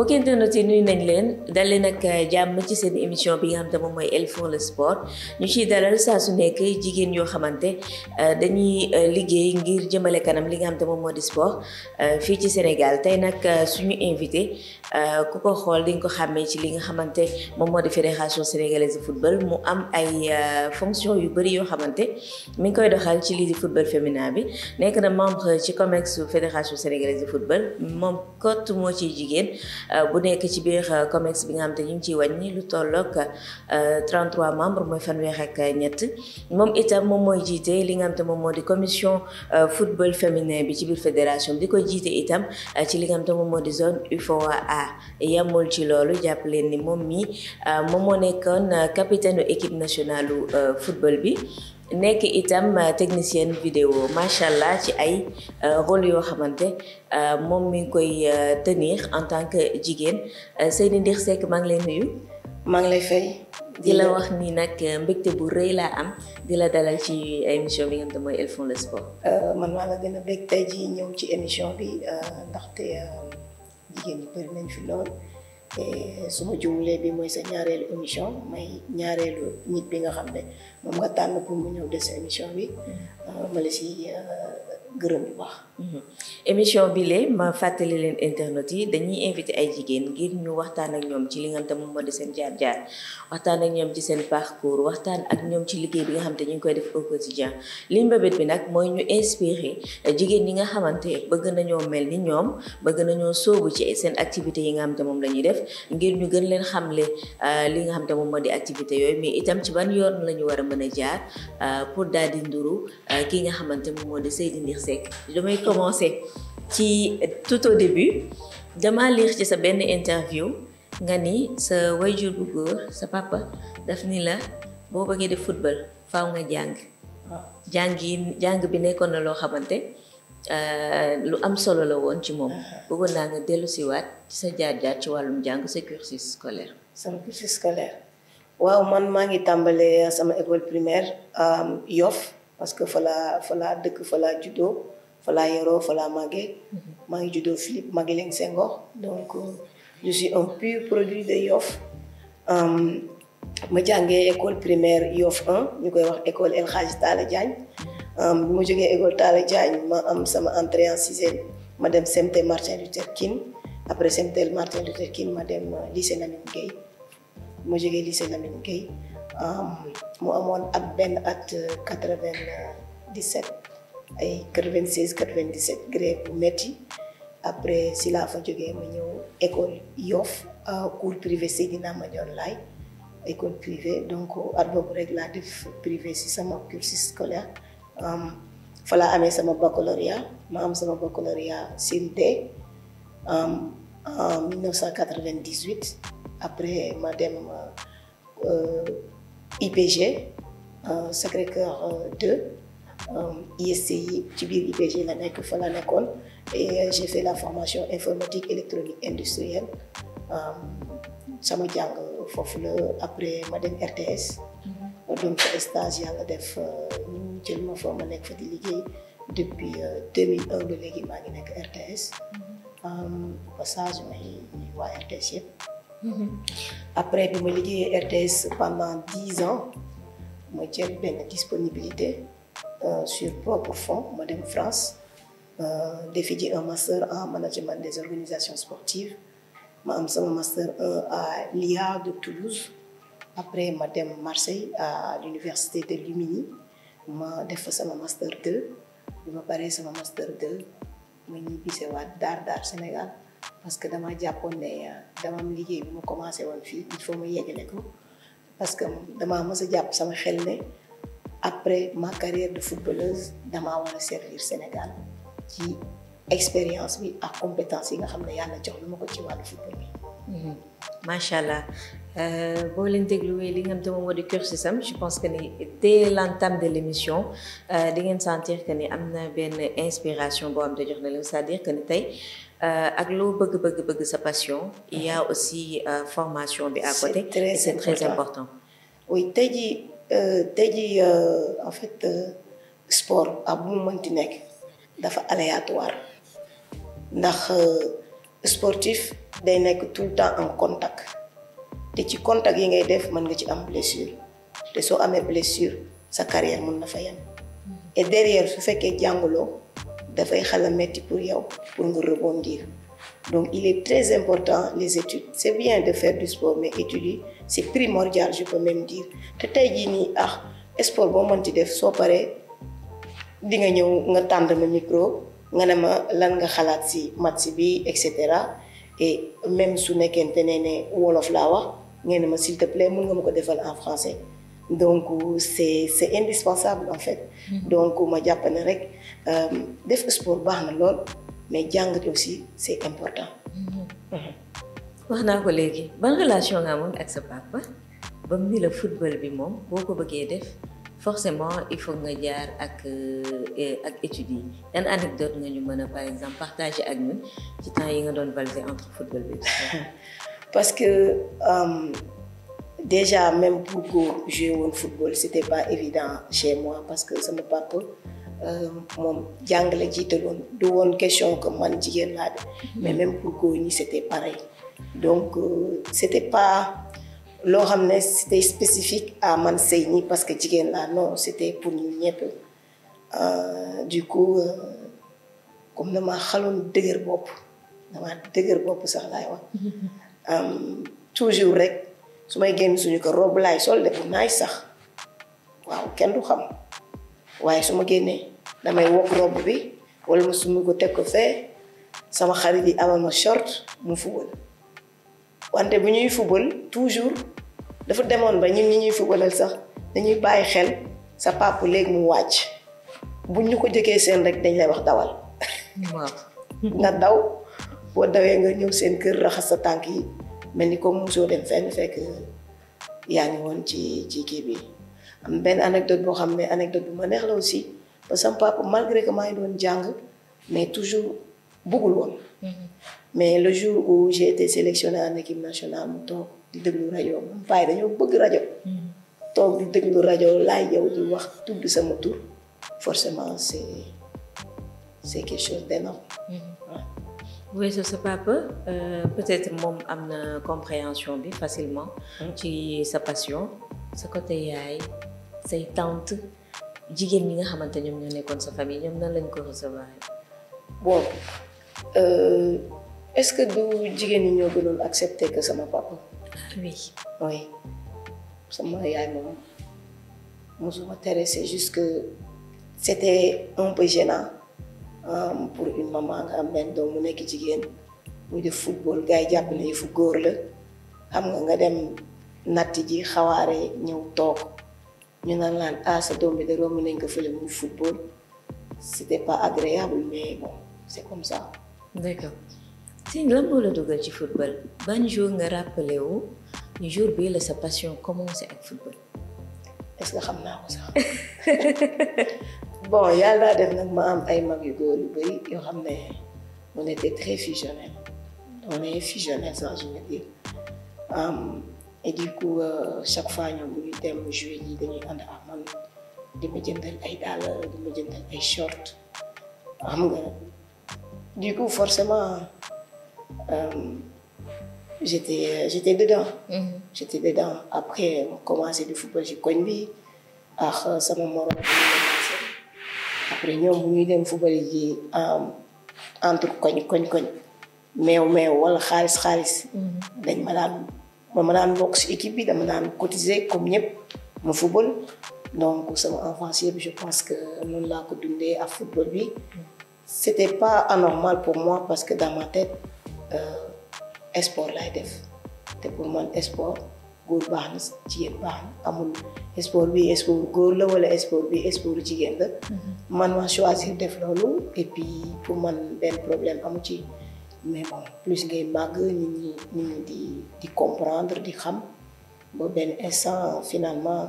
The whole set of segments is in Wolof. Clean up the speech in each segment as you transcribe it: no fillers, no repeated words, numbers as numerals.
mbokki internet yi nuyu nañ leen dal leen ak jàmm ci seen émission bi nga xam te moom mooy Elles font le sport ñu ciy dalal saa su nekk jigéen yoo xamante dañuy liggéey ngir jëmale kanam li nga xam te moom moo di sport fii ci Sénégal tey nag suñu invité ku ko xool di nga ko xàmmee ci li nga xamante moom moo di fédération sénégalaise de football mu am ay fonction yu bëri yoo xamante mi ngi koy doxal ci lii di football féminin bi nekk na membre ci COMEX fédération sénégalaise de football moom kott moo ciy jigéen bu nekk ci biir COMEX bi nga xam te ñu ngi ciy wàññi lu tollook 33 membres mooy fanweer ak ñett moom itam moom mooy jiite li nga xam te moom moo di commission football féminin bi ci biir fédération bi di ko jiite itam ci li nga xam te moom moo di zone UFOA yamul ci loolu jàpp leen ni moom mi moom moo nekkoon capitaine équipe nationale football bi nekk itam technicienne vidéo macha allah ci ay rôle yoo xamante moom mi ngi koy tenir en tant que jigéen Seyni Ndir Seck maa ngi lay nuyu. maa ngi lay fay. di la wax ni nag mbégte bu rëy laa am di la dalal ci émission bi nga xam te mooy Elles font le sport. man maa la gën a bég tey jii ñëw ci émission bi ndaxte jigéen ñi bëri nañ fi lool. su ma jumulee bi mooy sa ñaareelu émission may ñaareelu nit bi nga xam ne moom nga tànn pour mu ñëw des émission bi ma la si gërëm bu baax. émission bi lee ma fàttali leen internet yi dañuy invité ay jigéen ngir ñu waxtaan ak ñoom ci li nga xam te moom moo di seen jaar-jaar waxtaan ak ñoom ci seen parcours waxtaan ak ñoom ci liggéey bi nga xam te ñu ngi koy def au quotidien li mbébét bi nag mooy ñu inspiré jigéen ñi nga xamante bëgg nañoo mel ni ñoom bëgg nañoo sóobu ci seen activités yi nga xam te moom la ñuy def ngir ñu gën leen xamle li nga xam te moom moo di activité yooyu mais itam ci ban yoon la ñu war a mën a jaar pour daal di nduru ki nga xamante moom moo di Seyni Ndir Seck damay commencer ci tout au début dama lire ci sa benn interview nga ni sa wayjur bu góor sa papa daf ni la boo bëggee def football faaw nga jàng jàng bi nekkoon na loo xamante lu am solo la woon ci moom bëggoon naa nga dellu siwaat ci sa jaar-jaar ci wàllum jàng sa cursus scolaire. sama cursus scolaire waaw man maa ngi tàmbalee sama école primaire Yoff parce que fa laa dëkk fa laa juddoo fa laa yoroo fa laa màggee maa ngi juddoo Philippe Maguilène Senghor donc je suis un pur produit de Yoff ma jàngee école primaire Yoff 1 ñu koy wax école El Hadji Talla Diagne bi ma jógee école Talla Diagne ma am sama entrée en sixième ma dem CMT Martin Luther King après CMT Martin Luther King ma dem lycée Lamine Gueye ma jógee lycée Lamine Gueye mu amoon at benn at 97 ay 96 97 grève bu metti après si laa fa jógee ma ñëw école Yoff cours privé Seydina Mandione Laye école privée donc at boobu rek laa def privé si sama cursus scolaire fa laa amee sama baccalauréat ma am sama baccalauréat série D en 1998 après ma dem IPG Sacré-Cœur 2 ISCI ci biir IPG la nekk fa la nekkoon et j'ai fait la formation informatique électronique industrielle sama jàng foofu la après ma dem RTS ma doon fa stage yàlla def ñu jël ma fa ma nekk fa di liggéey depuis 2001 ba léegi maa ngi nekk RTS passage may waa RTS yëpp après bi ma liggéeyee RTS pendant 10 ans ma jël benn disponibilité sur propre fonds ma dem France defi ji un master en management des organisations sportives ma am sama master 1 à l'IA de Toulouse après ma dem Marseille à l'université de Lumini ma def fa sama master 2 bi ma paree sama master 2 ma ñibbisewaat daar Sénégal parce que dama jàppoon ne dama am liggéey bi ma commencé woon fii il faut ma yeggale ko parce que dama mës a jàpp sama xel ne après ma carrière de footballeuse damaa war a servir Sénégal ci expérience bi ak compétence yi nga xam ne yàlla jox na ma ko ci wàllu football bi. macha allah boo leen dégluwee li nga xam te moom moo di cursus am je pense que ni dès l'entame de l'émission di ngeen sentir que ni am na benn inspiration boo xam te jox na leen c'est-à-dire que ni tey ak loo bëgg sa passion il y a aussi formation bi à côté et c'est très important. oui tey jii en fait sport ak bu mu mënti nekk dafa aléatoire ndax sportif day nekk tout le temps en contact te ci contact yi ngay def mën nga ci am blessure te soo amee blessure sa carrière mën na fa yem et derrière su fekkee jàngaloo dafay xala metti pour yow pour nga rebondir donc il est très important les études c'est bien de faire du sport mais études c'est primordial je peux même dire te tey jii nii sport boo mënti def soo paree di nga ñëw nga tànd ma micro nga ne ma lan nga xalaat ci match bi et cetera et même su nekkente ne wolof laa wax ngeen ne ma s'il te plaît mën nga ma ko defal en français donc c'est indispensable en fait donc ma jàpp ne rek def sport baax na lool mais jàngat aussi c'est important. wax naa ko léegi ban relation nga amoon ak sa papa ba mu ni la football bi moom boo ko bëggee def forcément il faut nga jaar ak études yi yan anecdote nga ñu mën a par exemple partager ak ñun ci temps yi nga doon valser entre football bi. parce que déjà même pour góor jouer woon football c'était pas évident chez moi parce que sama papa moom jàngale jiitaloon du woon question que man jigéen laa de mais même pour góor ñi c'était pareil donc c'était pas loo xam ne c'était spécifique à man sëy ñi parce que jigéen laa non c'était pour ñu ñëpp du coup comme dama xaloon dëgër bopp sax laay wax toujours rek su may génn suñu ko robe laay sol de bu naay sax waaw kenn du xam waaye su ma génnee damay wokk robe bi wala ma sumi ko teg ko fee sama xarit yi amal ma short mu fubal wante bu ñuy fubal toujours dafa demoon ba ñun ñi ñuy fubalal sax dañuy bàyyi xel sa papa léegi mu wàcc bu ñu ko jëkkee seen rek dañ lay wax dawal nga daw boo dawee nga ñëw seen kër raxas sa tànk yi mel ni comme mosoo dem fenn fekk yaa ngi woon ci kii bi am benn anecdote boo xam ne anecdote bu ma neex la aussi parce que sama papa malgré que maa ngi doon jàng mais toujours bëggul woon mais le jour où j'ai été sélectionnée en équipe nationale mu toog di déglu rajo moom paay dañoo bëgg rajo toog di déglu rajo laay yow di wax tudd sama tur forcément c'est quelque chose d'énorme. Oui, sa papa peut-être moom am na compréhension bi facilement ci sa passion sa côté yaay say tante jigéen ñi nga xamante ñoom ñoo nekkoon sa famille ñoom nan lañ ko recevoir. bon est-ce que du jigéen ñi ñoo gënoon accepter que sama papa. oui sama yaay moom mosuma tere c'est juste que c'était un peu gênant pour une maman nga am benn doom mu nekk jigéen muy def football gars yi jàpp ne yëfu góor la xam nga dem natti ji xawaare ñëw toog ñu naan laan sa doom bi de romb nañ ko fële muy football c'était pas agréable mais bon c'est comme ça. D'accord. Si lan moo la dugal ci football ban jour nga rappelé wu ni jour bii la sa passion commencé ak football. est-ce que xam naa ko sax bon yàlla def nag ma am ay mag yu góor yu bari yoo xam ne on était très fusionnels on est fusionnels ça je veux dire et du coup chaque fois ñoom bu ñu dem jouer yi dañuy ànd ak man di ma jëndal ay dàll di ma jëndal ay short xam nga du coup forcément j'étais dedans. J'étais dedans après on commencé du football ci koñ bi ak sama morom après ñoom bu ñuy dem football yi entre koñ meew wala xaalis dañ ma daan bokk ci équipe bi dama daan cotiser comme ñëpp ma football donc sama enfance yëpp je pense que noonu laa ko dundee ak football bi c'était pas anormal pour moi parce que dans ma tête sport laay def te pour man sport góor baax na jigéen baax na amul sport bi sport góor la wala sport bi sport jigéen la man ma choisir def loolu et puis pour man benn problème amu ci mais bon plus ngay màgg nit ñi di comprendre di xam ba benn instant finalement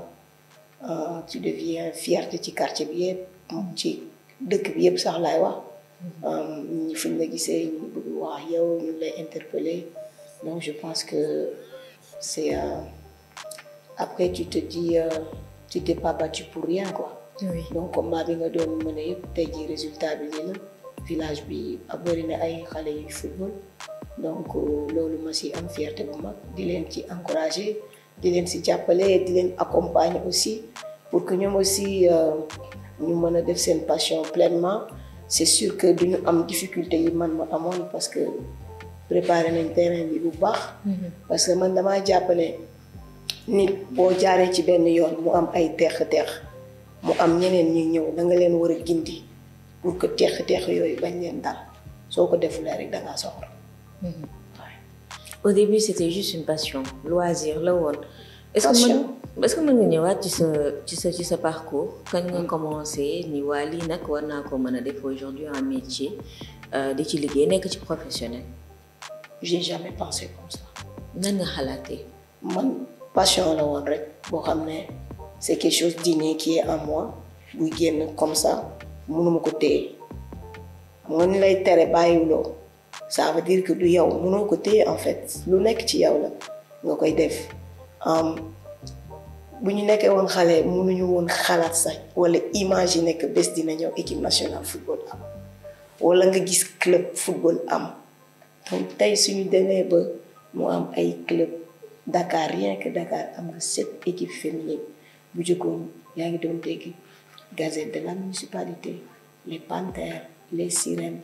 tu deviens fierté ci quartier bi yëpp ci dëkk bi yëpp sax laay wax ñi fuñ la gisee ñu bëgg wax yow ñu lay interpeller donc je pense que c'est après tu te dis tu t'es pas battu pour rien quoi. Oui. Donc combat bi nga doon mën a yëpp tey jii résultat bi lii la village bi bëri na ay xale yu football donc loolu ma si am fierté bu mag di leen ci encourager di leen si jàppale di leen accompagner aussi pour que ñoom aussi ñu mën a def seen passion pleinement. C'est sûr que duñu am difficulté yi man ma amoon parce que préparé nañ terrain bi bu baax. parce que man damaa jàpp ne nit boo jaaree ci benn yoon mu am ay teex-teex mu am ñeneen ñi ñëw da nga leen war a gindi pour que teex-teex yooyu bañ leen dal soo ko defulee rek da ngaa soxla. Au début c'était juste une passion loisir la woon. est-ce que mën nga ñëwaat ci sa parcours kañ nga commencé ni waa lii nag war naa ko mën a def aujourd'hui un métier di ci liggéey nekk ci professionnel. J'ai jamais pensé comme ça. nan nga xalaatee. man passion la woon rek boo xam ne c'est quelque chose d'inné qui est en moi buy génn comme ça mënuma ko téye xam nga ni lay tere bàyyiwuloo ça veut dire que du yow mënoo ko téye en fait lu nekk ci yow la nga koy def. bu ñu nekkee woon xale mënuñu woon xalaat sax wala imaginer que bés dina ñëw équipe nationale football am wala nga gis club football am donc tey suñu demee ba mu am ay club Dakar rien que Dakar am nga 7 équipes féminines bu jëkkoon yaa ngi doon dégg Gazette de la municipalité les Panthères les Sirènes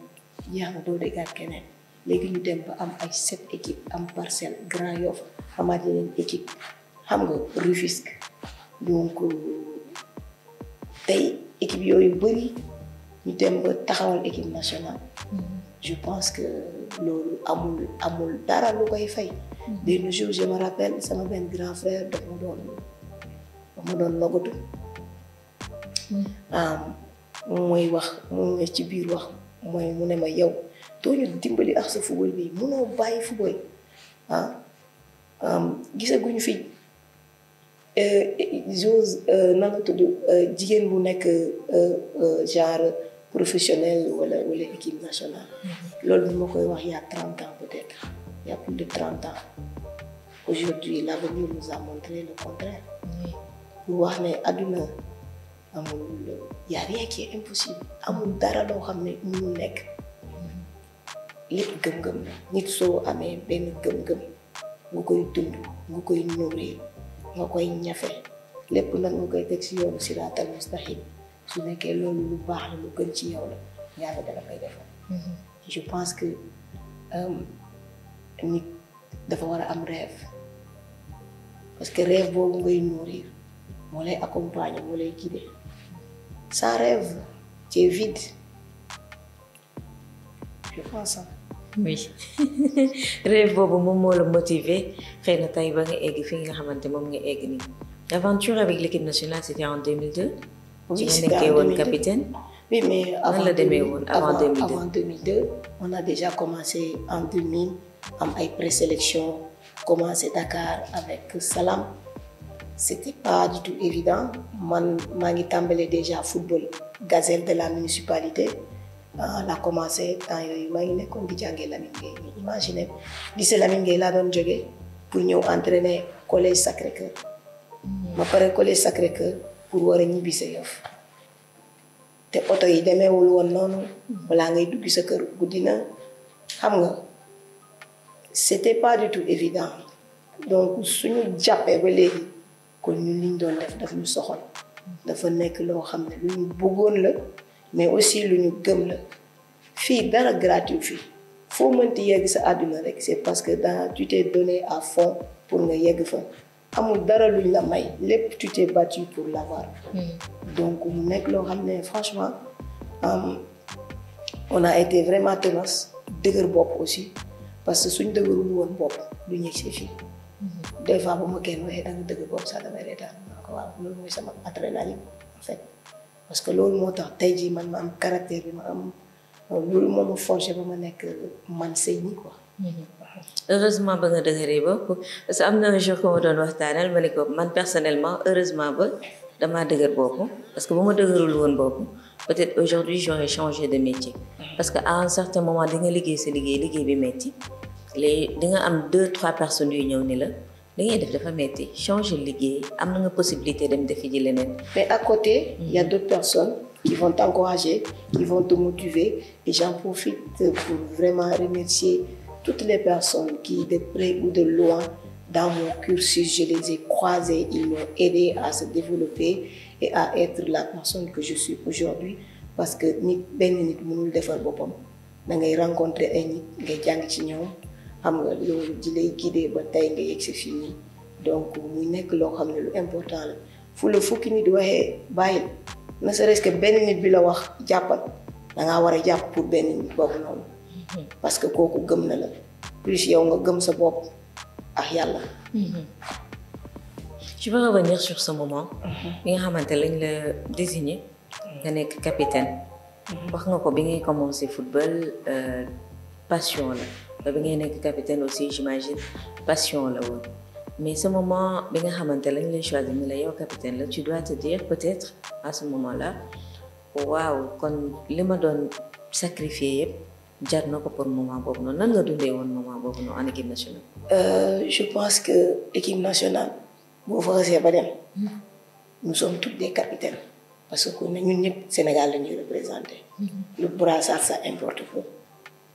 yaa ngi doon déggaat keneen léegi ñu dem ba am ay 7 équipes am Parcelles Grand Yoff amaat yeneen équipe xam nga Rufisque donc tey équipe yooyu bëri ñu dem ba taxawal équipe nationale. Je pense que loolu amul dara lu koy fay. benn jour je me rappelle sama benn grand frère daf ma doon nogatu. mooy wax mu ne ci biir wax mooy mu ne ma yow doo ñu dimbali ak sa football bi munoo bàyyi football gisaguñu fi chose nan la tudd jigéen bu nekk genre professionnel wala équipe nationale. loolu bi ma koy wax il y a 30 ans peut-être il y a plus de 30 ans aujourd'hui l'avenir nous a montré le contraire. pour wax ne àdduna amul y a rien qui est impossible amul dara loo xam ne mënul nekk lépp gëm-gëm la nit soo amee benn gëm-gëm nga koy dund nga koy nourrir nga koy ñafe lépp nag nga koy teg si yoonu siraatal mustaqim su nekkee loolu lu baax la lu gën ci yow la yàlla dala koy defal. je pense que nit dafa war a am rêve parce que rêve boobu ngay nourrir moo lay accompagner moo lay guider sans rêve tu es vide je pense ça. oui rêve boobu moom moo la motiver xëy na tey ba nga egg fi nga xamante moom nga egg nii. L'aventure avec l'équipe nationale c'était en 2002. oui c'était en 2002 ci nga nekkee woon capitaine. oui mais avant 2002 on a déjà commencé en 2000 am ay présélection commencé Dakar avec Salam. C'était pas du tout évident man maa ngi tàmbalee déjà football Gazelle de la municipalité la commencé temps yooyu maa ngi nekkoon di jàngee Lamine Gueye imaginez lycée Lamine Gueye laa doon jógee pour ñëw entraîner collège Sacré-Cœur ma pare collège Sacré-Cœur pour war a ñibbi sa Yoff te oto yi demeewul woon noonu balaa ngay dugg sa kër guddi na xam nga c'était pas du tout évident donc suñu jàppee ba léegi kon ñun liñ doon daf ñu soxal dafa nekk loo xam ne lu ñu bëggoon la mais aussi lu ñu gëm la fii dara gratuit fii foo mënti yegg sa àdduna rek c'est parce que tu t'es donné à fond pour nga yegg fa amul dara luñ la may lépp tu t'es battu pour l'avoir. donc mu nekk loo xam ne franchement on a été vraiment tenace dëgër bopp aussi parce que suñ dëgërul woon bopp du ñu si fii. des fois bu ma kenn waxee da nga dëgg bopp sax damay reetaan waaw loolu mooy sama adrénaline en fait parce que loolu moo tax tey jii man ma am caractère bi ma am loolu moo ma forgé ba ma nekk man sëy nii quoi. heureusement ba nga dëgëree bopp parce que am na un jour que ma doon waxtaanal ma ne ko man personnellement heureusement ba damaa dëgër bopp parce que bu ma dëgërul woon bopp peut-être aujourd'hui j'aurais changé de métier parce que à un certain moment di nga liggéey sa liggéey bi metti léegi di nga am 2-3 personnes yu ñëw ni la li ngay def dafa metti changer liggéey am na nga possibilité dem defi ji leneen. mais à côté il y a d'autres personnes qui vont t'encourager qui vont te motiver et j'en profite pour vraiment remercier toutes les personnes qui, de près ou de loin, dans mon cursus, je les ai croisées, ils m'ont aidé à se développer et à être la personne que je suis aujourd'hui. Parce que nit benn nit mënul defar boppam da ngay rencontrer ay nit ngay jàng ci ñoom xam nga loolu di lay guider ba tey nga yegg si fii nii donc muy nekk loo xam ne lu important la fu la fukki nit waxee bàyyil ne serait-ce que benn nit bi la wax jàppal da ngaa war a jàpp pour benn nit boobu noonu parce que kooku gëm na la plus yow nga gëm sa bopp ak yàlla. Je veux revenir sur ce moment. bi nga xamante lañ la désigné. nga nekk capitaine. wax nga ko bi ngay commencé football passion la ba bi ngay nekk capitaine aussi j'imagine passion la woon mais ce moment bi nga xamante lañ lay choisir ni la yow capitaine la tu dois te dire peut-être à ce moment-là waaw kon li ma doon sacrifier yëpp jar na ko pour moment boobu noonu nan nga dundee woon moment boobu noonu en équipe nationale. Je pense que équipe nationale boo fa xasee ba dem nous sommes tous des capitaines. Parce que ñun ñëpp Sénégal la ñuy représenté. Le brassard ça importe peu.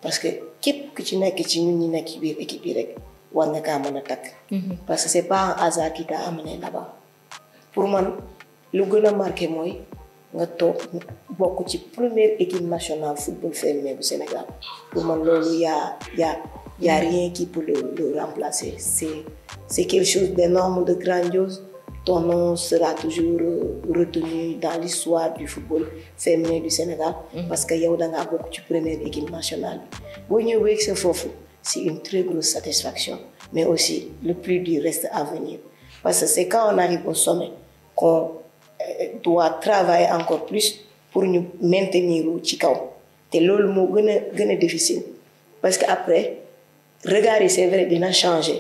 parce que képp ku ci nekk ci ñun ñi nekk ci biir équipe yi rek war nga kaa mën a takk. parce que c'est pas un hasard qui t'a amené là-bas. pour man lu gën a marqué mooy nga toog bokk ci première équipe nationale football féminin bu Sénégal pour man loolu y a rien qui peut le remplacer. C'est quelque chose d'énorme, de grandiose. Ton nom sera toujours retenu dans l'histoire du football féminin du Sénégal parce que yow da ngaa bokk ci première équipe nationale bi boo ñëwee sa foofu c'est une très grosse satisfaction mais aussi le plus dur reste à venir parce que c'est quand on arrive au sommet qu'on doit travailler encore plus pour ñu maintenir ci kaw te loolu moo gën a difficile parce que après regard yi c'est vrai dina changer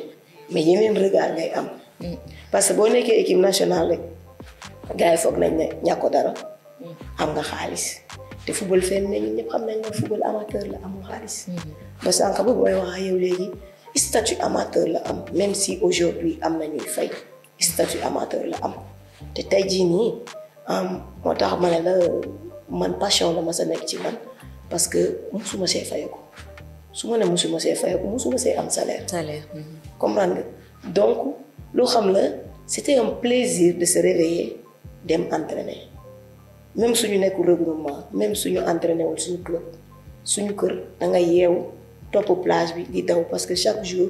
mais yeneen regard ngay am parce que boo nekkee équipe nationale rek gars yi foog nañ ne ñàkko dara am nga xaalis te football féminin ñun ñëpp xam nañ ne football amateur la amul xaalis ba sànq ba booy wax yow léegi statut amateur la am même si aujourd'hui am na ñuy fay statut amateur la am te tey jii nii moo tax ma ne la man passion la ma sa nekk ci man parce que musuma see fayeku su ma ne musuma see fayeku musuma see am salaire comprendre nga donc loo xam la c'était un plaisir de se réveiller dem entraîner même suñu nekkul regroupement même suñu entraîner wul suñu club suñu kër da nga yeewu topp plage bi di daw parce que chaque jour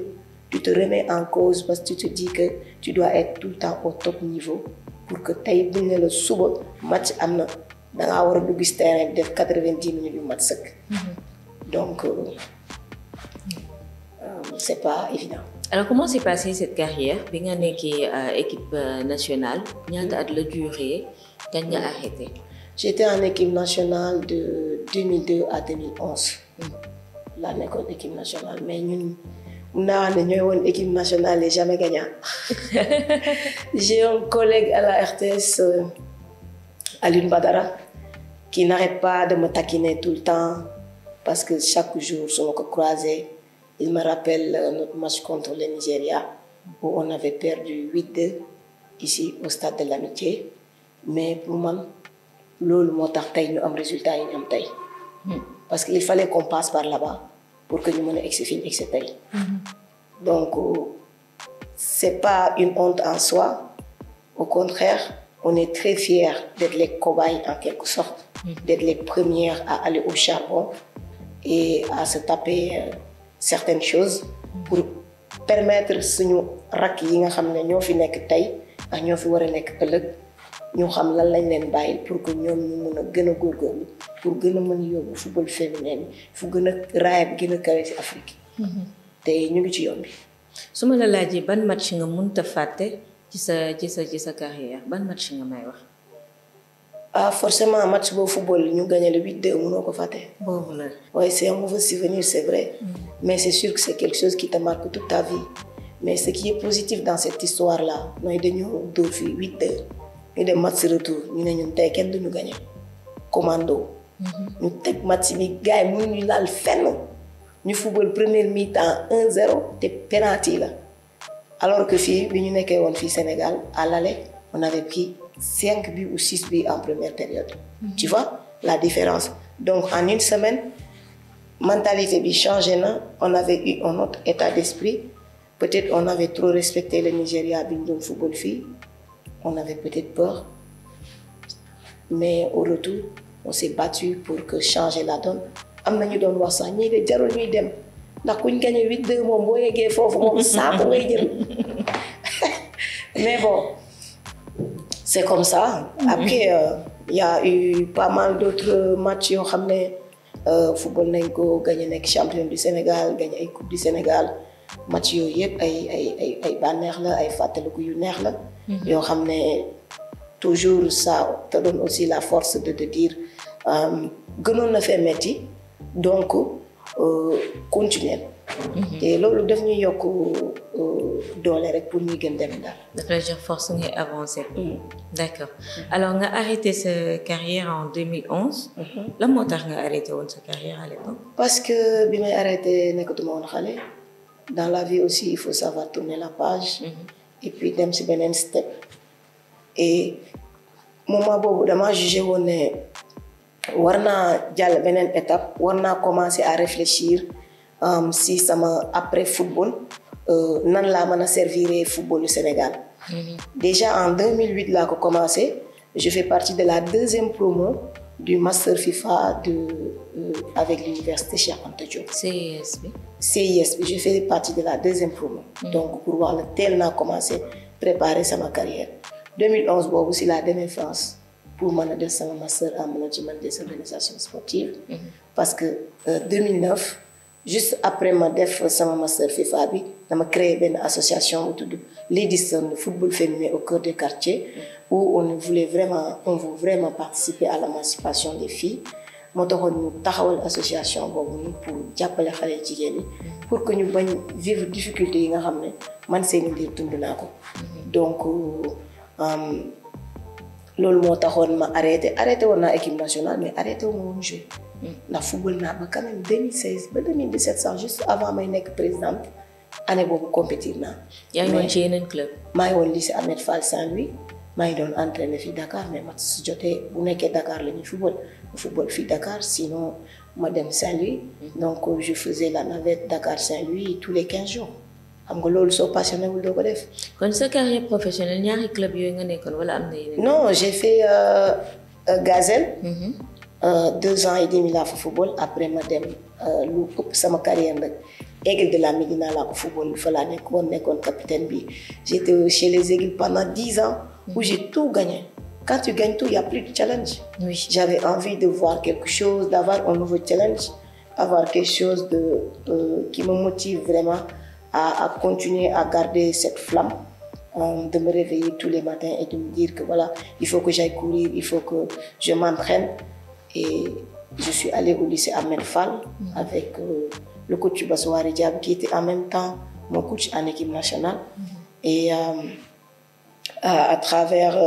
tu te remets en cause parce que tu te dis que tu dois être tout le temps au top niveau pour que tey buñ ne la suba match am na da ngaa war a dugg ci terrain bi def 90 minutes yu mat sëkk donc c'est pas évident. Alors comment s'est passée cette carrière bi nga nekkee équipe nationale ñaata at la durée kañ nga arrêté. J'étais en équipe nationale de 2002 à 2011 laa nekkoon équipe nationale mais ñun mun naa wax ne ñooy woon équipe nationale et jamais gagnant. J'ai un collègue à la RTS Alioune Badara qui n'arrête pas de me taquiner tout le temps parce que chaque jour su ma ko croisé. Il me rappelle notre match contre le Nigeria où on avait perdu 8-2 ici au stade de l'Amitié mais pour moi loolu moo tax tey ñu am résultat yi ñu am tey parce que il fallait qu'on passe par là-bas pour que ñu mën a egsi fi ñu egsi tey donc c'est pas une honte en soi au contraire on est très fiers d'être les cobayes en quelque sorte d'être les premières à aller au charbon et à se taper certaines choses pour permettre suñu rakk yi nga xam ne ñoo fi nekk tey ak ñoo fi war a nekk ëllëg ñu xam lan lañ leen bàyyi pour que ñoom ñu mën a gën a góorgóorlu pour gën a mën a yóbbu football féminin bi fu gën a raaya bi gën a kawe ci Afrique te ñu ngi ci yoon bi. su ma la laajee ban match nga mënta fàtte ci sa carrière ban match nga may wax. Ah, forcément match boo football ñu gagné le 8-2 mënoo ko fàtte. Bon, oui, c'est un mauvais souvenir, c'est vrai. Mais c'est sûr que c'est quelque chose qui te marque toute ta vie. Mais ce qui est positif dans cette histoire-là, mooy dañu dóor fii 8-2 ñu dem match retour ñu ne ñun tey kenn duñu gagné commando. ñu teg match bi gars yi mënuñu laal fenn ñu football première mi-temps 1-0 te penalty la alors que fii bi ñu nekkee woon fii Sénégal à l'aller on avait pris 5 buts ou 6 buts en première période. Tu vois la différence. Donc en une semaine mentalité bi changé na on avait eu un autre état d'esprit peut-être on avait trop respecté le Nigeria bi ñu doon football fii on avait peut-être peur mais au retour on s'est battu pour que changer la donne am na ñu doon wax sax ñii de jarul ñuy dem ndax kuñ gagné 8-2 moom boo yeggee foofu moom saako ngay jël mais bon c'est comme ça. Après y a eu pas mal d'autres matchs yoo xam ne football nañ ko gagné nekk champion du Sénégal gagné ay coupe du Sénégal match yooyu yëpp ay bànneex la ay fàttaliku yu neex la. yoo xam ne toujours ça te donne aussi la force de te dire gënoon na fee metti donc continuer. te loolu daf ñuy yokk doole rek pour ñuy gën dem daal. daf lay jox force ngay avancer. D'accord alors nga arrêté sa carrière en 2011. lan moo tax nga arrêté woon sa carrière à l'époque. parce que bi may arrêté nekkatuma woon xale. dans la vie aussi il faut savoir tourner la page. et puis dem si beneen step. et moment boobu dama jugé woon ne war naa jàll beneen étape war naa commencer à réfléchir. Si sama après football nan laa mën a servir football du Sénégal. Déjà en 2008 laa ko commencé je fais partie de la deuxième promo du master FIFA avec l'université Cheikh Anta Diop. CIS bi. CIS bi je fais partie de la deuxième promo. donc pour wax la teel naa commencé préparer sama carrière 2011 boobu si laa demee France pour mën a def sama master en management des organisations sportives. parce que 2009. juste après ma def sama master FIFA bi dama créé benn association bu tudd Ladies Stone le football féminin au cœur des quartiers où on veut vraiment participer à l'émancipation des filles moo taxoon ñu taxawal association boobu nii pour jàppale xale jigéen ñi pour que ñu bañ vivre difficulté yi nga xam ne man seeni mbir dund naa ko donc loolu moo taxoon ma arrêté woon naa équipe nationale mais arrêté wu ma woon jouer ndax football naa ba quand même 2016 ba 2017 sax juste avant may nekk présidente année boobu compétir naa. yaa ngi woon ci yeneen club. maa ngi woon lycée Ahmed Fall Saint-Louis maa ngi doon entraîner fii Dakar mais match su jotee bu nekkee Dakar la ñuy football fii Dakar sinon ma dem Saint-Louis. donc je faisais la navette Dakar Saint-Louis tous les 15 jours. xam nga loolu soo passionné wul doo ko def. kon sa carrière professionnelle ñaari club yooyu nga nekkoon wala am na yeneen. non j'ai fait Gazelle. 2 ans et demi laa fa football après ma dem lu ëpp sama carrière nag Aigle de la Médina laa ko football fa laa nekkoon capitaine bi j'étais chez les Aigles pendant 10 ans où j'ai tout gagné quand tu gagnes tout il y a plus de challenge. Oui. J'avais envie de voir quelque chose d'avoir un nouveau challenge avoir quelque chose qui me motive vraiment à continuer à garder cette flamme de me réveiller tous les matins et de me dire que voilà il faut que j'aille courir il faut que je m'entraîne. Et je suis allée au lycée Ahmed Fall avec le coach Bassouari Diab qui était en même temps mon coach en équipe nationale. Et à travers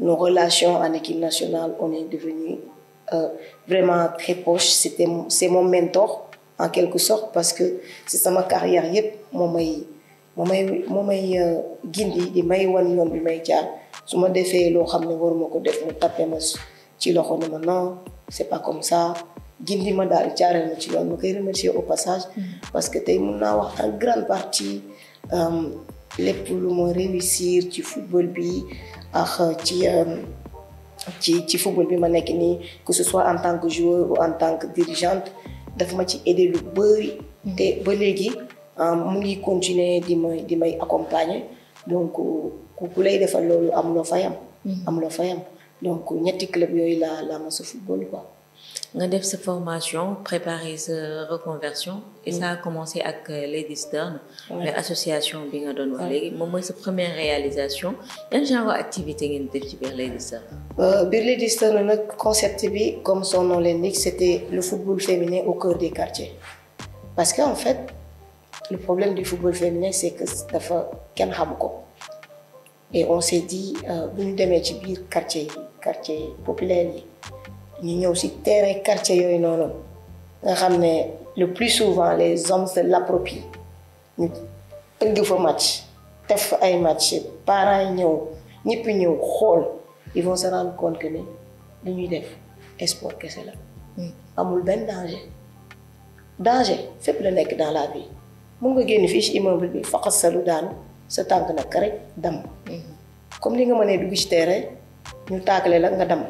nos relations en équipe nationale, on est devenus vraiment très proches. C'est mon mentor en quelque sorte parce que c'est ma carrière yëpp moo may gindi di may wan yoon bi may jaar su ma defee loo xam ne waruma ko def mu tapé ma ci loxo ne ma non c'est pas comme ça gindi ma daal jaaree ma ci yoon ma koy remercier au passage parce que tey mun naa wax en grande partie lépp lu ma réussir ci football bi ak ci football bi ma nekk nii que ce soit en tant que joueur ou en tant que dirigeante daf ma ci aider lu bëri te ba léegi mu ngi continuer di may accompagner donc ku lay defal loolu amuloo fayam donc ñetti club yooyu la ma sa football quoi. nga def sa formation préparer sa reconversion et ça a commencé ak Ladies Stone mais association bi nga doon wax léegi moom mooy sa première réalisation yan genre activité ngeen def ci biir Ladies Stone. biir Ladies Stone nag concept bi comme son nom l'indique c'était le football féminin au cœur des quartiers parce que en fait le problème du football féminin c'est que dafa kenn xamu ko et on s'est dit bu ñu demee ci biir quartier populaire yi ñu ñëw ci terrain quartier yooyu noonu nga xam ne le plus souvent les hommes se l'approprient ñu tëgg fa match def fa ay match parents yi ñëw ñëpp ñëw xool ils vont se rendre compte que ne lu ñuy def sport kese la amul benn danger danger fépp la nekk dans la vie mun nga génn fii ci immeuble bi faqat sa lu daanu sa tànk nag ka rek damm comme li nga mënee dugg ci terrain ñu taakale la nga damm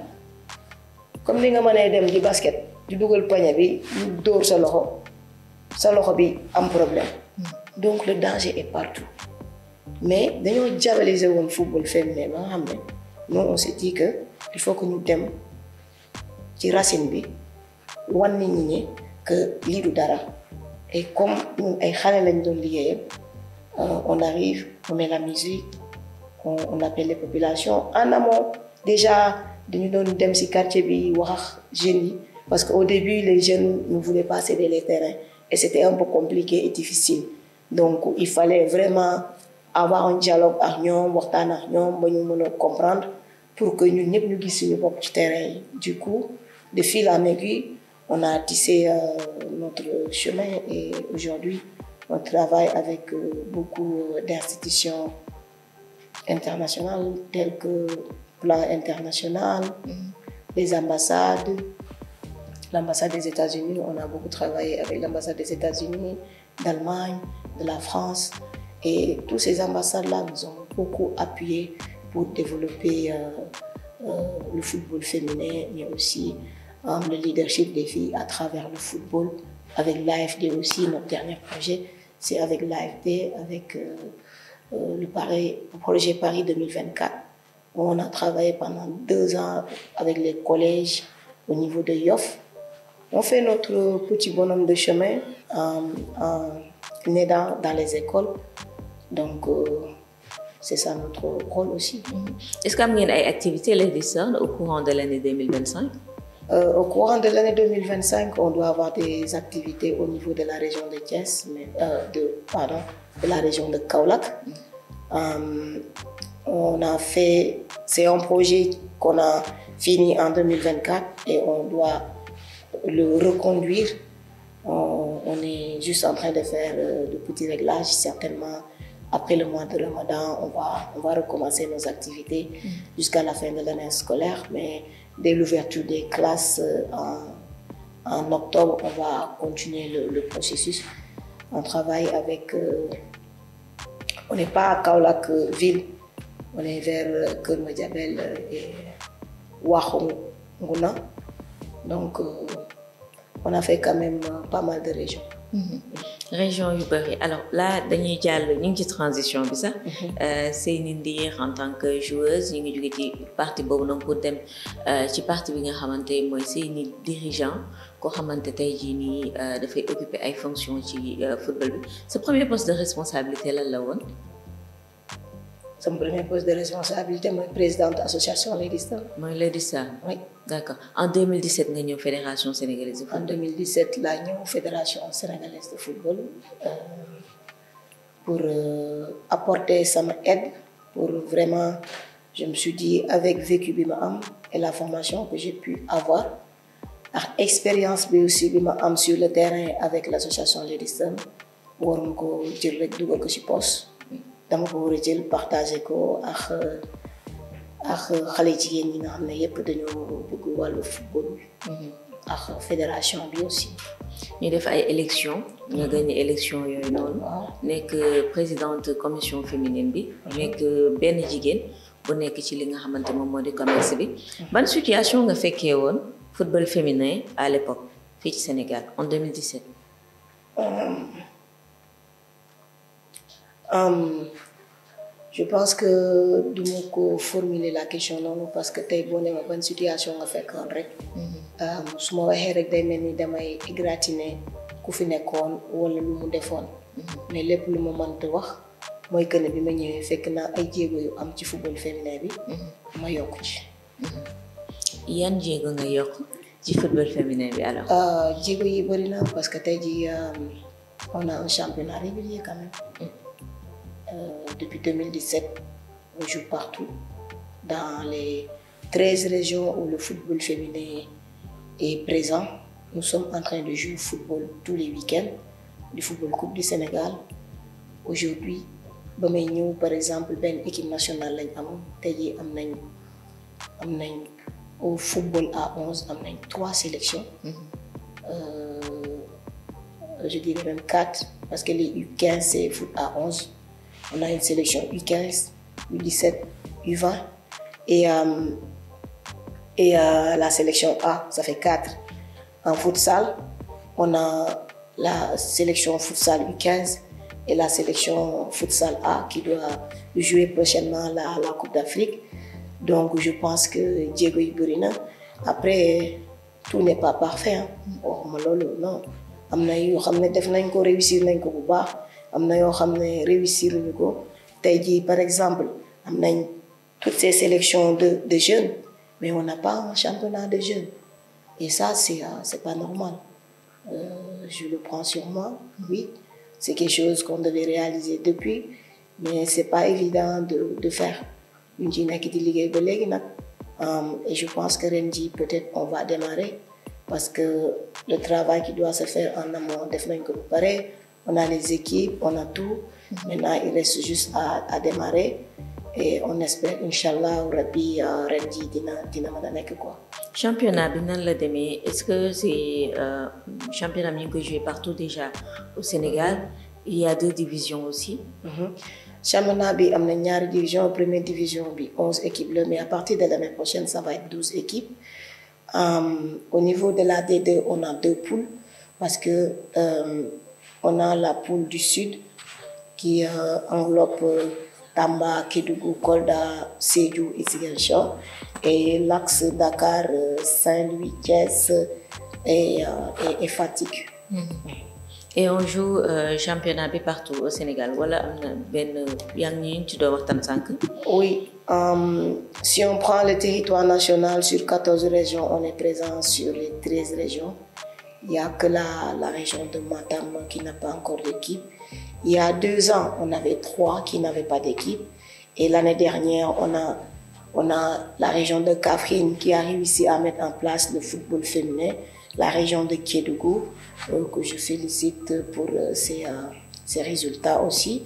comme li nga mënee dem di basket di dugal pañe bi ñu dóor sa loxo bi am problème donc le danger est partout mais dañoo diaboliser woon football féminin ba nga xam ne nous on s'est dit que il faut que ñu dem ci racine bi wan nit ñi que lii du dara et comme ñun ay xale lañ doon liggéeyam on arrive on met la musique on appelle les populations en amont déjà dañu doon dem ci quartier bi wax ak jeunes yi parce que au début les jeunes ne voulaient pas céder les terrains et c'était un peu compliqué et difficile donc il fallait vraiment avoir un dialogue ak ñoom waxtaan ak ñoom ba ñu mën a comprendre pour que ñun ñëpp ñu gis suñu bopp ci terrain yi du coup de fil en aiguille on a tissé notre chemin et aujourd'hui on travaille avec beaucoup d'institutions internationales telles que Plan International, les ambassades, l'ambassade des États-Unis, on a beaucoup travaillé avec l'ambassade des États-Unis, d'Allemagne, de la France et tous ces ambassades-là nous ont beaucoup appuyé pour développer le football féminin mais aussi le leadership des filles à travers le football avec l'AFD aussi. Notre dernier projet c'est avec l'AFD, avec le projet Paris 2024 où on a travaillé pendant 2 ans avec les collèges au niveau de Yoff. On fait notre petit bonhomme de chemin en aidant dans les écoles donc c'est ça notre rôle aussi. Est-ce que am ngeen ay activités les discernes au courant de l'année 2025? Au courant de l'année 2025, on doit avoir des activités au niveau de la région de Thiès, de la région de Kaolack. C'est un projet qu'on a fini en 2024 et on doit le reconduire. On est juste en train de faire de petits réglages. Certainement, après le mois de Ramadan, on va recommencer nos activités jusqu'à la fin de l'année scolaire. Mais dès l'ouverture des classes en octobre, on va continuer le processus. On travaille avec... on n'est pas à Kaolack ville, on est vers Keur Madiabel et Waxu Nguna. Donc, on a fait quand même pas mal de régions. Région yu bari alors là dañuy jàll ñu ngi ci transition bi sax Seyni Ndir en tant que joueuse ñu ngi jóge ci parti boobu noonu pour dem ci parti bi nga xamante mooy Seyni dirigeant koo xamante tey jii nii dafay occuper ay fonctions ci football bi sa premier poste de responsabilité lan la woon. Son premier poste de responsabilité mooy présidente association Lady Star. mooy Lady Star. Oui. D'accord. En 2017 nga ñëw fédération sénégalaise de football. En 2017 laa ñëw fédération sénégalaise de football pour apporter sama aide pour vraiment je me suis dit avec vécu bi ma am et la formation que j'ai pu avoir ak expérience bi aussi bi ma am sur le terrain avec l'association Lady Star war ma ko jël rek dugal ko ci poste dama ko war a jël partager ko ak xale jigéen ñi nga xam ne yépp dañoo bëgg wàllu football ak fédération bi aussi. ñu def ay élections nga gagné élection yooyu noonu. nekk présidente commission féminine bi. nekk benn jigéen bu nekk ci li nga xamante moom moo di commerce bi. ban situation nga fekkee woon football féminin à l'époque fii ci Sénégal en 2017. Je pense que du ma ko formuler la question noonu parce que tey boo nee ma ban situation nga fekkoon rek. su ma waxee rek day mel ni damay égratigner ku fi nekkoon wala lu mu defoon. mais lépp lu ma mënta wax mooy que ne bi ma ñëwee fekk naa ay jéego yu am ci football féminin bi. ma yokk ci. yan jéego nga yokk ci football féminin bi alors. jéego yi bëri na parce que tey jii on a un championnat régulier quand même. Depuis 2017, on joue partout, dans les 13 régions où le football féminin est présent. Nous sommes en train de jouer au football tous les week-ends, du football Coupe du Sénégal. Aujourd'hui, par exemple, une équipe nationale, au football à 11, on a 3 sélections. je dirais même 4, parce que les U15 c'est foot à 11. On a une sélection U15, U17, U20 et la sélection A, ça fait 4. En futsal, on a la sélection futsal U15 et la sélection futsal A qui doit jouer prochainement la Coupe d'Afrique. Donc je pense que Diego Iburina, après tout n'est pas parfait. Non. am na yoo xam ne def nañ ko réussir nañ ko bu baax am na yoo xam ne réussir ñu ko tey jii par exemple am nañ toutes ces sélections de jeunes mais on n'a pas un championnat de jeunes et ça c'est pas normal. Je le prends sur moi, oui, c'est quelque chose qu'on devait réaliser depuis mais c'est pas évident de faire ñu ci nekk di liggéey ba léegi nag et je pense que ren jii peut-être on va démarrer. Parce que le travail qui doit se faire en amont, on a les équipes, on a tout. Maintenant, il reste juste à démarrer. Et on espère, Inch'Allah, Rabbi, Rendi, dina madanek quoi. Championnat binan la demi, est-ce que c'est championnat que joué partout déjà au Sénégal? Il y a 2 divisions aussi. Championnat bi amna ñaari division, première division bi 11 équipes mais à partir de l'année prochaine, ça va être 12 équipes. Au niveau de la D2, on a 2 poules parce que on a la poule du Sud qui englobe Tamba, Kédougou, Kolda, Sédhiou et Ziguinchor et l'axe Dakar, Saint-Louis, Thiès et Fatick. Et on joue championnat partout au Sénégal. Voilà, oui. Si on prend le territoire national sur 14 régions, on est présent sur les 13 régions. Il n'y a que la région de Matam qui n'a pas encore d'équipe. Il y a 2 ans, on avait 3 qui n'avaient pas d'équipe. Et l'année dernière, on a la région de Kaffrine qui a réussi à mettre en place le football féminin. La région de Kédougou, que je félicite pour ses résultats aussi.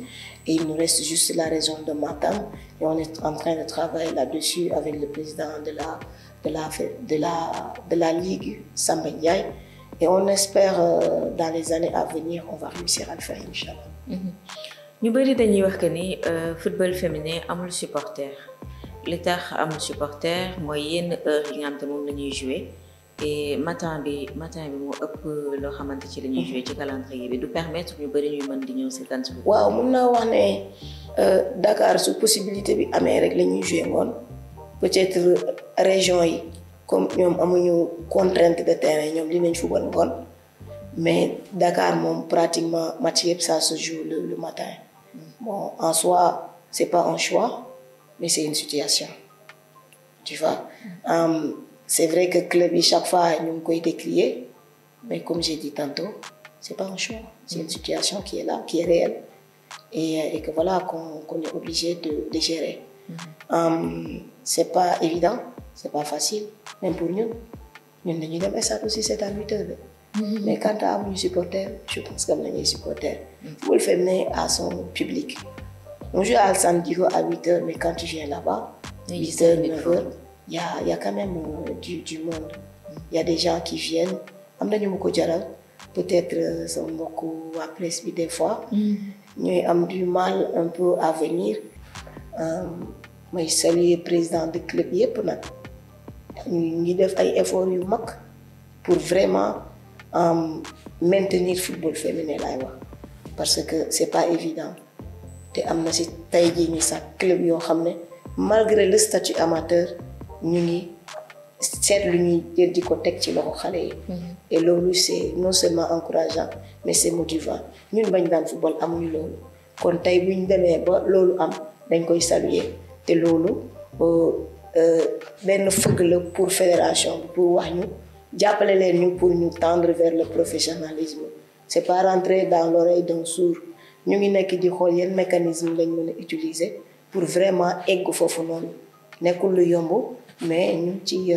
Et il nous reste juste la région de Matam. Et on est en train de travailler là-dessus avec le président de la Ligue, Samba Ndiaye. Et on espère, dans les années à venir, on va réussir à le faire, Inch'Allah. Nous avons dit que le football féminin a un supporter. L'État a un supporter, moyenne heure qui jouer. Et matin bi mo ëpp loo xamante ci la ñuy joué ci calendrier bi du permettre ñu bëri ñuy mën di ñëw seetaan si. waaw mun naa wax ne Dakar su possibilité bi amee rek la ñuy joué ngoon peut-être région yi comme ñoom amuñu contrainte de terrain ñoom dinañ football ngoon mais Dakar moom pratiquement match yëpp ça se joue le matin. Bon en soi c'est pas un choix mais c'est une situation tu vois. C'est vrai que le club, chaque fois, nous avons décrié, mais comme j'ai dit tantôt, ce n'est pas un choix. C'est une situation qui est là, qui est réelle, et que voilà, qu'on est obligé de gérer. Ce n'est pas évident, ce n'est pas facile, même pour nous. Nous avons ça aussi, c'est à 8 heures. Mais quand on a un supporter, je pense qu'on a un supporter. Vous le féminin à son public. On joue à San Diego à 8 heures, mais quand tu viens là-bas, 8 heures, 9 heures, il y a quand même du monde. Il y a des gens qui viennent. Peut-être ça me beaucoup après des fois. Nous avons du mal un peu à venir. Je salue le président du club. Nous avons fait des efforts pour vraiment maintenir le football féminin. Parce que ce n'est pas évident. Malgré le statut amateur, ñu ngi seet lu ñuy jël di ko teg ci loxo xale yi. Et loolu c'est non seulement encourageant mais c'est motivant ñun bañ daan football amuñu loolu kon tey bu ñu demee ba loolu am dañ koy saluer te loolu benn fëgg la pour fédération bi pour wax ñu jàppale leen ñu pour ñu tendre vers le professionnalisme. C'est pas rentrer dans l'oreille d'un sourd. Ñu ngi nekk di xool yan mécanisme lañ mën a utiliser pour vraiment egg foofu noonu nekkul lu yomb. Mais ñu ci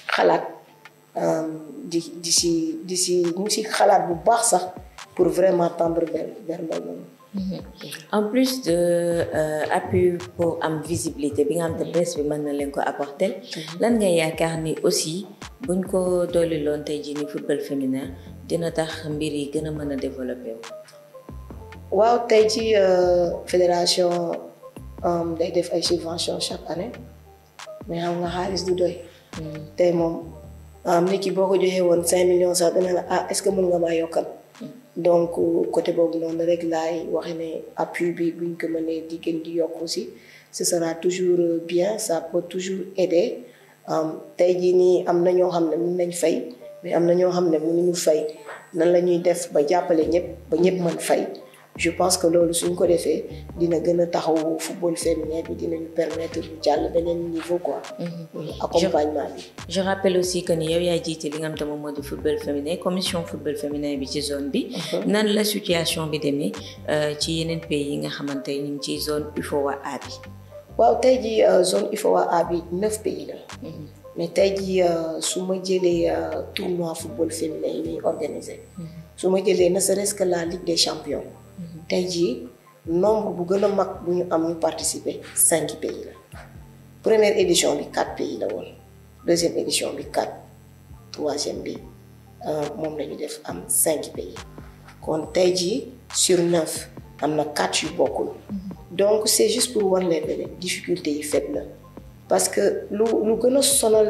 xalaat ñu ci xalaat bu baax sax pour vraiment tendre vers loolu. En plus de appui pour am visibilité bi nga xam te presse bi mën na leen ko apporter lan nga yaakaar ni aussi buñ ko dolli loon tey jii ni football féminin dina tax mbir yi gën a mën a développé wu. waaw tey ci fédération day def ay subventions chaque année mais xam nga xaalis du doy. tey moom nit ki boo ko joxee woon 5 millions sax dana la est-ce que mën nga maa yokkal. donc côté boobu noonu rek laay waxe ne appui bi buñ ko mënee di gën di yokk aussi ce sera toujours bien ça peut toujours aider tey jii nii am na ñoo xam ne mën nañ fay mais am na ñoo xam ne mënuñu fay nan la ñuy def ba jàppale ñëpp ba ñëpp mën fay. je pense que loolu suñ ko defee dina gën a taxawu football féminin bi dinañu permettre bu jàll beneen niveau quoi. accompagnement bi. je rappelle aussi que ni yow yaa jiite li nga xam te moom moo di football féminin commission football féminin bi ci zone bi. nan la situation bi demee ci yeneen pays yi nga xamante ñu ngi ci zone UFOA A bi. waaw tey jii zone UFOA A bi 9 pays la. mais tey jii su ma jëlee tournoi football féminin yi ñuy organiser. su ma jëlee ne serait-ce que la Ligue des champions. tey jii nombre bu gën a mag bu ñu am ñu participer 5 pays la première édition bi 4 pays la woon deuxième édition bi 4 troisième bi moom la ñu def am 5 pays kon tey jii sur 9 am na 4 yu bokkul donc c'est juste pour wan leen ne difficulté yi faible la parce que lu gën a sonal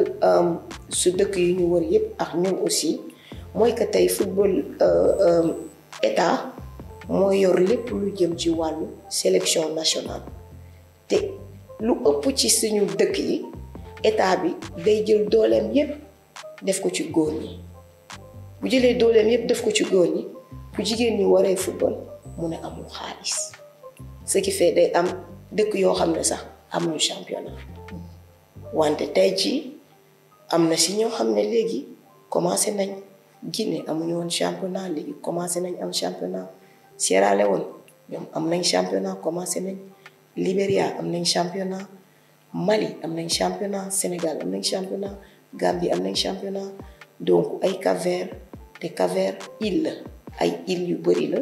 su dëkk yi ñu wër yépp ak ñun aussi mooy que tey football état moo yor lépp lu jëm ci wàllu sélection nationale te lu ëpp ci suñu dëkk yi état bi day jël dooleem yépp def ko ci góor ñi bu jëlee dooleem yépp def ko ci góor ñi bu jigéen ñi waree football mu ne amul xaalis ce qui fait day am dëkk yoo xam ne sax amuñu championnat wante tey jii am na si ñoo xam ne léegi commencé nañ Guinée amuñu woon championnat léegi commencé nañ am championnat Sierra Leone ñoom am nañ championnat commencé nañ Libéria am nañ championnat Mali am nañ championnat Sénégal am nañ championnat Gambie am nañ championnat donc ay Cap-Vert te Cap-Vert île la ay île yu bëri la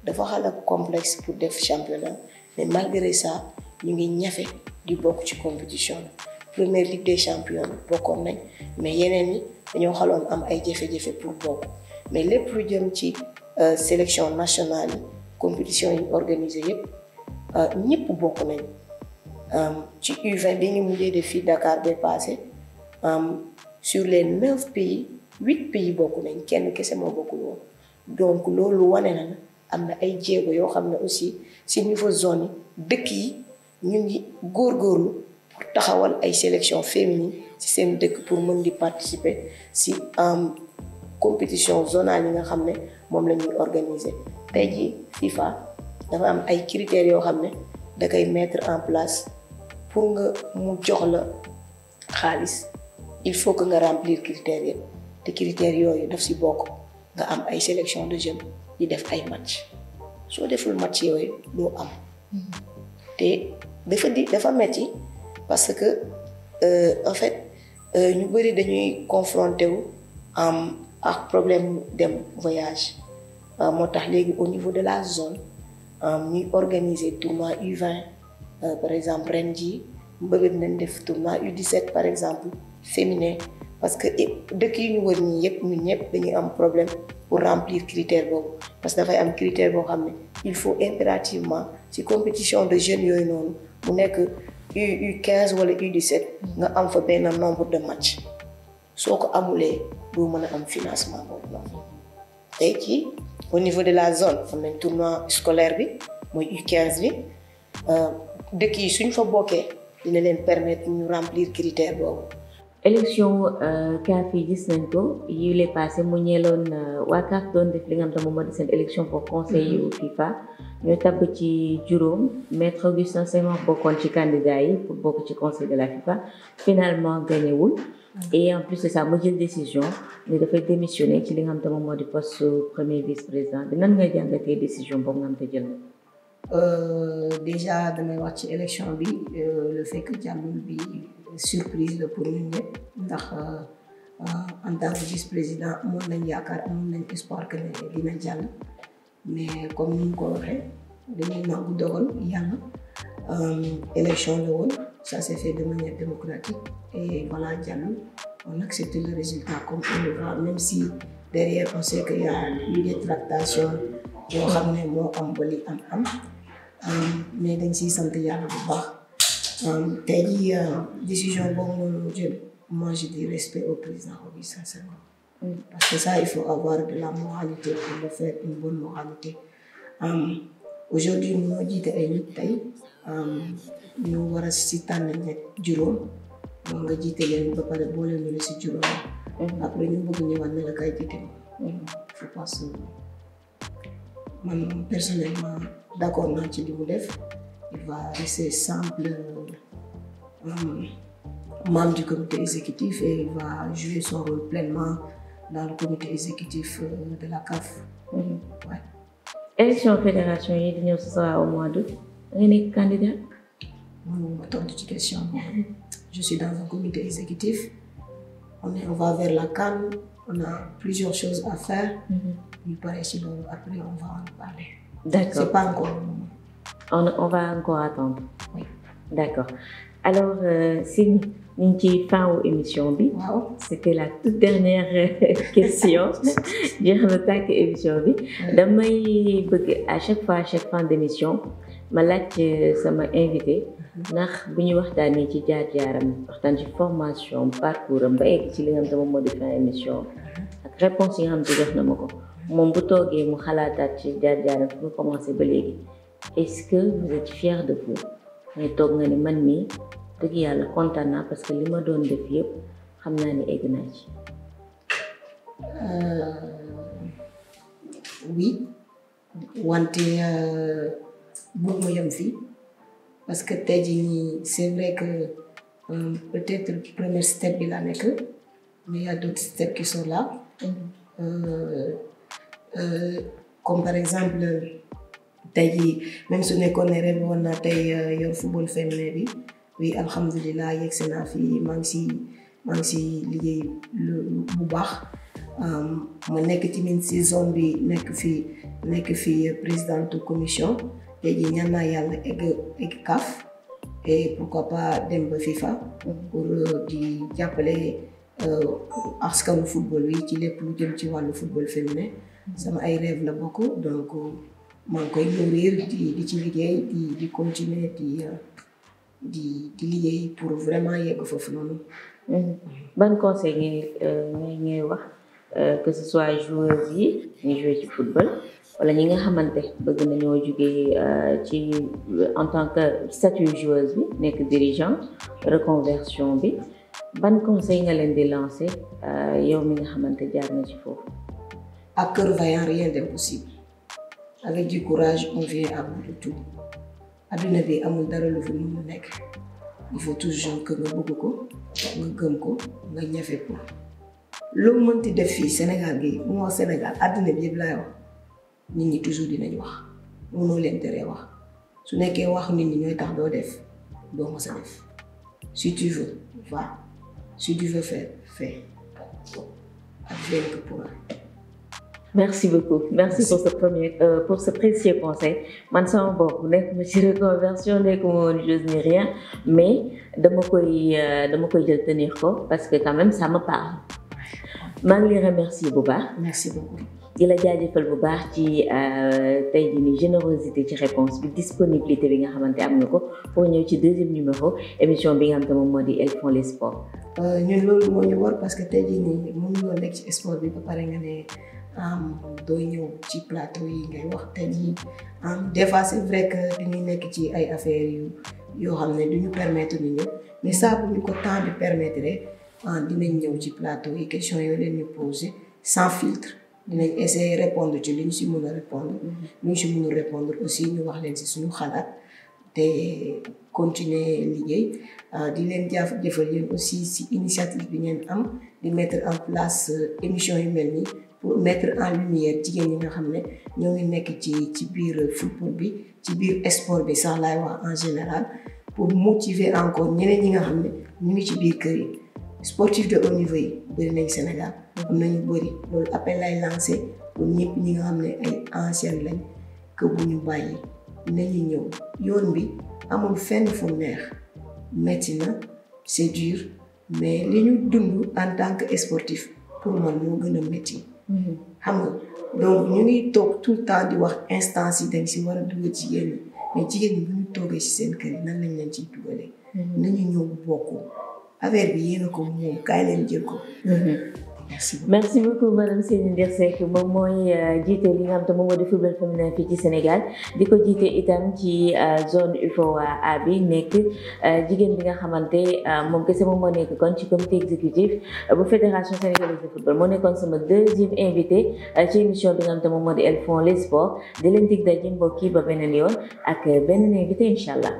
dafa xala complexe pour def championnat mais malgré ça ñu ngi ñafe di bokk ci compétition la première Ligue des champions bokkoon nañ mais yeneen ñi dañoo xaloon am ay jafe-jafe pour bokk mais lépp lu jëm ci sélection nationale yi compétition yi organisé yépp ñëpp bokk nañ ci U20 bi ñu mujjee def fii Dakar ba passé sur les 9 pays 8 pays bokk nañ kenn kese moo bokkul woon donc loolu wane na am na ay jéego yoo xam ne aussi ci niveau zone yi dëkk yi ñu ngi góorgóorlu pour taxawal ay sélection féminine ci seen dëkk pour mën di participer ci compétition zonale yi nga xam ne moom la ñuy organiser tey jii FIFA dafa am ay critères yoo xam ne da koy mettre en place pour nga mu jox la xaalis il faut que nga remplir critères yëpp te critères yooyu daf ci bokk nga am ay sélection de jeunes di def ay match soo deful match yooyu doo am te dafa metti parce que en fait ñu bëri dañuy confronté wu ak problème dem voyage moo tax léegi au niveau de la zone ñuy organiser tournoi U20 par exemple ren jii bëgg nañ def tournoi U17 par exemple féminin parce que dëkk yi ñu wër ñii yëpp ñun ñëpp dañuy am problème pour remplir critère boobu parce que dafay am critère boo xam ne il faut impérativement ci compétition de jeunes yooyu noonu mu nekk U15 wala U17 nga am fa benn nombre de match soo ko amulee doo mën a am financement boobu noonu tey ci au niveau de la zone am nañ tournoi scolaire bi mooy U15 bi dëkk yi suñ fa bokkee dina leen permettre ñu remplir critère boobu. élection CAF yi gis nañ ko yi lay passé mu ñeeloon waa CAF doon def li nga xam ne moom moo di seen élection pour conseil yu FIFA ñoo tabb ci juróom maître Augustin Senghor bokkoon ci candidat yi pour bokk ci conseil de la FIFA finalement gagnewul et en plus de ça mu jël décision ne dafay démissionner ci li nga xam ne moom moo di poste premier vice-président bi nan nga jàngatee décision boobu nga xam te jël na déjà damay wax ci élection bi le fait que jàllul bi surprise la pour ñun ñëpp ndax en tant que vice-président amoon nañ yaakaar amoon nañ espoir que ne dina jàll mais comme ni ñu ko waxee dañuy nangu dogal yàlla élection la woon ça s'est fait de manière démocratique et voilà jàllul on accepte le résultat comme on le voit même si derrière on sait qu'il y a eu des tractations yoo xam ne moo am ba li am mais dañ siy sant yàlla bu baax tey jii décision boobu noonu jël moi je dis respect au président Obi sincèrement parce que ça il faut avoir de la moralité pour le faire une bonne moralité aujourd'hui moo jiite ay nit tey ñu war a si tànn ñett juróom moom nga jiite leen ba pare boole ñu la si juróom après ñu bëgg ñëwaat ne la kay jiite je pense man personnellement d'accord naa ci li mu def il va rester simple membre du comité exécutif et il va jouer son rôle pleinement dans le comité exécutif de la CAF. Ouais. Élection fédération yi di ñëw ce sera au mois d'août nga nekk candidat. ma tontu ci question je suis dans un comité exécutif on va vers la CAN on a plusieurs choses à faire. ñu pare ci loolu après on va en parler. D'accord. C'est pas encore le moment. On va encore attendre. Oui. D'accord. Alors Sini ñu ngi ci fin wu émission bi. Waaw. C'était la toute dernière question. jeex na tàkk émission bi. damay bëgg à chaque fin d'émission ma laaj sama invité ndax bu ñu waxtaanee ci jaar-jaaram waxtaan ci formation parcours am ba egg ci li nga xam ne moom moo di fin émission ak réponse yi nga xam ne jox na ma ko moom bu toogee mu xalaataat ci jaar-jaaram fi mu commencé ba léegi est-ce que vous êtes fier de vous ngay toog nga ni man mii dëgg yàlla kontaan naa parce que li ma doon def yëpp xam naa ni egg naa ci. Oui wante bëgg ma yem fii parce que tey jii nii c'est vrai que peut-être premier step bi la nekk mais il y a d'autres steps qui sont là. Comme par exemple tey jii même su nekkoon ne rêve woon naa tey yor football féminin bi oui alhamdulilah yegg naa fi maa ngi si liggéey bu baax ma nekk tamit si zone bi nekk fi présidente commission tey jii ñaan naa yàlla egg CAF et pourquoi pas dem ba FIFA pour di jàppale askanu football wi ci lépp lu jëm ci wàllu football féminin sama ay rêve la bokk donc maa ngi koy nourrir di ci liggéey di continuer di liggéey pour vraiment yegg foofu noonu. ban conseil ngay wax que ce soit joueurs yi ñuy jouer ci football wala ñi nga xamante bëgg nañoo jógee ci en tant que statut joueuse bi nekk dirigeant reconversion bi ban conseil nga leen di lancer yow mi nga xamante jaar na ci foofu. À cœur vaillant rien d'impossible avec du courage on vient à bout de tout adduna bi amul dara lu fi mënul nekk il faut toujours que nga bëgg ko nga gëm ko nga ñafe ko loo mënti def fii Sénégal gi bu ma wax Sénégal adduna bi yëpp laay wax nit ñi toujours dinañ wax mënoo leen tere wax su nekkee wax nit ñi ñooy tax doo def doo mos a def si tu veux va si tu veux faire fais advienne que pourra. Merci beaucoup. Merci pour ce précieux conseil. Man sama bopp nekk ma ci reconversion nekk ma woon chose ni rien mais dama koy jël tenir ko parce que quand même ça me parle. maa ngi lay remercier bu baax. Merci beaucoup. di la jaajëfal bu baax ci tey jii ni générosité ci réponse bi disponibilité bi nga xamante am na ko pour ñëw ci deuxième numéro émission bi nga xam te moom moo di Elles font les sports. ñun loolu moo ñu war parce que tey jii nii mënuñoo nekk ci sport bi ba pare nga ne doo ñëw ci plateau yi ngay wax tey jii des fois c'est vrai que dañuy nekk ci ay affaires yoo xam ne duñu permettre nit ñi mais saa bu ñu ko temps bi permettre dinañ ñëw ci plateau yi questions yooyu leen ñu poser sans filtre dinañ essayer répondre ci li ñu si mën a répondre lu ñu si mënul répondre aussi ñu wax leen si suñu xalaat te continuer liggéey di leen jëfal yéen aussi si initiative bi ngeen am di mettre en place émission yu mel nii pour mettre en lumière jigéen ñi nga xam ne ñoo ngi nekk ci biir football bi ci biir sport bi sax laay wax en général pour motiver encore ñeneen ñi nga xam ne ñu ngi ci biir kër yi sportif de haut niveau yi bëri nañ Sénégal am nañu bëri loolu appel lay lancé pour ñëpp ñi nga xam ne ay anciennes lañ que bu ñu bàyyi nañu ñëw yoon bi amul fenn fu neex metti na c'est dur mais li ñu dund en tant que sportif pour man moo gën a metti xam nga donc ñu ngi toog tout le temps di wax instance yi dañ si war a dugal jigéen ñi mais jigéen ñi bu ñu toogee si seen kër yi nan lañ leen ciy dugalee. nañu ñëw bokk affaire bi yéen a ko moom kaay leen jël ko. merci beaucoup madame Seyni Nder Seck moom mooy jiite li nga xam te moom moo di football féminin fii ci Sénégal di ko jiite itam ci zone UFOA A bi nekk jigéen bi nga xamante moom kese moom moo nekk kon ci comité exécutif bu fédération sénégalaise de football moo nekkoon sama deuxième invité ci émission bi nga xam te moom moo di Elles font les sports di leen dig daje mbokk yi ba beneen yoon ak beneen invité incha allah.